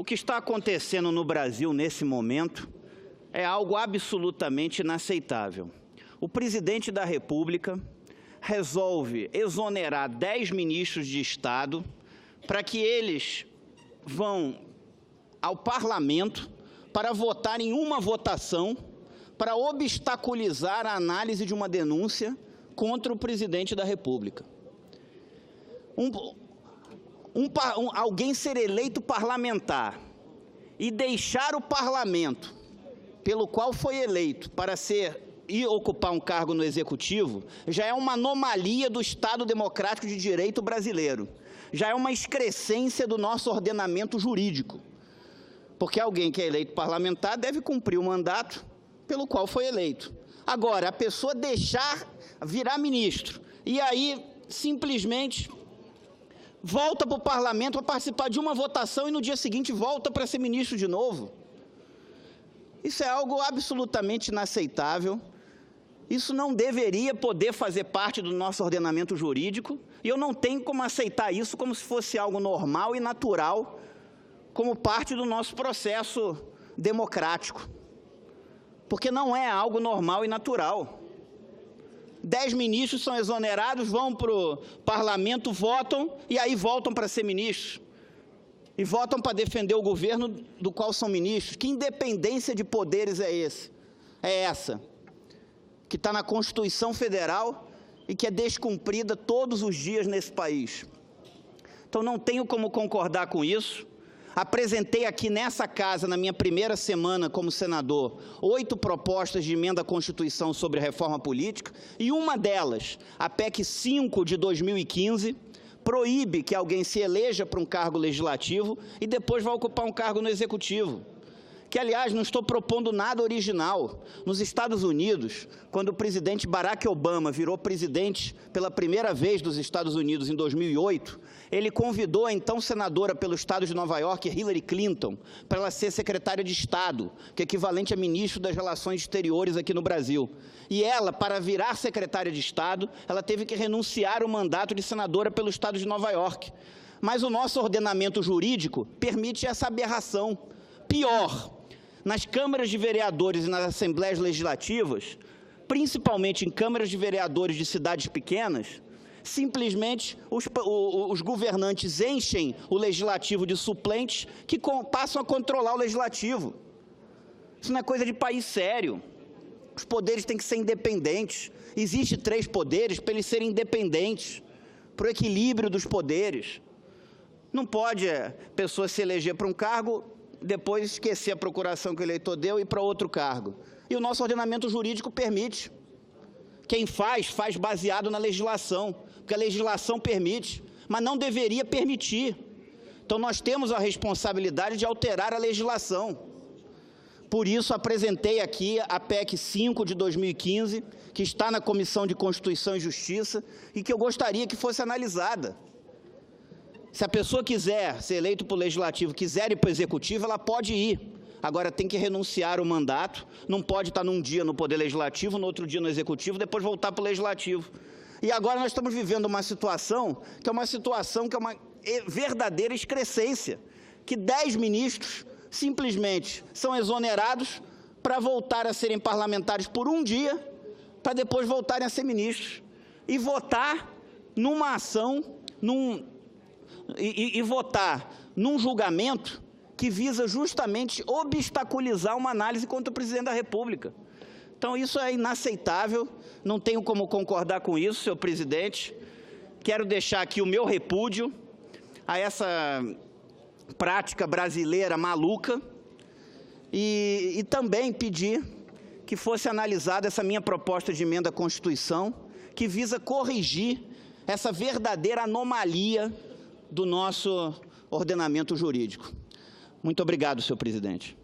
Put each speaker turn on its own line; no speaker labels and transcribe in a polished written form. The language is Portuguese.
que está acontecendo no Brasil nesse momento é algo absolutamente inaceitável. O presidente da República resolve exonerar 10 ministros de Estado para que eles vão ao Parlamento para votar em uma votação para obstaculizar a análise de uma denúncia contra o presidente da República. Alguém ser eleito parlamentar e deixar o parlamento pelo qual foi eleito para ir ocupar um cargo no Executivo já é uma anomalia do Estado Democrático de Direito brasileiro. Já é uma excrescência do nosso ordenamento jurídico. Porque alguém que é eleito parlamentar deve cumprir o mandato pelo qual foi eleito. Agora, a pessoa virar ministro e aí simplesmente volta para o parlamento para participar de uma votação e no dia seguinte volta para ser ministro de novo. Isso é algo absolutamente inaceitável. Isso não deveria poder fazer parte do nosso ordenamento jurídico e eu não tenho como aceitar isso como se fosse algo normal e natural, como parte do nosso processo democrático. Porque não é algo normal e natural. 10 ministros são exonerados, vão para o parlamento, votam e aí voltam para ser ministros. E votam para defender o governo do qual são ministros. Que independência de poderes é essa? Que está na Constituição Federal e que é descumprida todos os dias nesse país. Então não tenho como concordar com isso. Apresentei aqui nessa casa, na minha primeira semana como senador, 8 propostas de emenda à Constituição sobre reforma política, e uma delas, a PEC 5 de 2015, proíbe que alguém se eleja para um cargo legislativo e depois vai ocupar um cargo no Executivo. Que, aliás, não estou propondo nada original. Nos Estados Unidos, quando o presidente Barack Obama virou presidente pela primeira vez dos Estados Unidos em 2008, ele convidou a então senadora pelo estado de Nova York, Hillary Clinton, para ela ser secretária de Estado, que é equivalente a ministro das Relações Exteriores aqui no Brasil. E ela, para virar secretária de Estado, ela teve que renunciar ao mandato de senadora pelo estado de Nova York. Mas o nosso ordenamento jurídico permite essa aberração. Pior, nas câmaras de vereadores e nas assembleias legislativas, principalmente em câmaras de vereadores de cidades pequenas, simplesmente os governantes enchem o legislativo de suplentes que passam a controlar o legislativo. Isso não é coisa de país sério. Os poderes têm que ser independentes. Existem 3 poderes para eles serem independentes, para o equilíbrio dos poderes. Não pode a pessoa se eleger para um cargo, depois esquecer a procuração que o eleitor deu e ir para outro cargo. E o nosso ordenamento jurídico permite. Quem faz baseado na legislação, porque a legislação permite, mas não deveria permitir. Então, nós temos a responsabilidade de alterar a legislação. Por isso, apresentei aqui a PEC 5 de 2015, que está na Comissão de Constituição e Justiça, e que eu gostaria que fosse analisada. Se a pessoa quiser ser eleita para o Legislativo, quiser ir para o Executivo, ela pode ir. Agora tem que renunciar ao mandato, não pode estar num dia no Poder Legislativo, no outro dia no Executivo, depois voltar para o Legislativo. E agora nós estamos vivendo uma situação que é uma verdadeira excrescência, que 10 ministros simplesmente são exonerados para voltar a serem parlamentares por um dia, para depois voltarem a ser ministros. E votar numa ação, votar num julgamento que visa justamente obstaculizar uma análise contra o presidente da República. Então, isso é inaceitável, não tenho como concordar com isso, senhor presidente. Quero deixar aqui o meu repúdio a essa prática brasileira maluca e também pedir que fosse analisada essa minha proposta de emenda à Constituição, que visa corrigir essa verdadeira anomalia do nosso ordenamento jurídico. Muito obrigado, senhor presidente.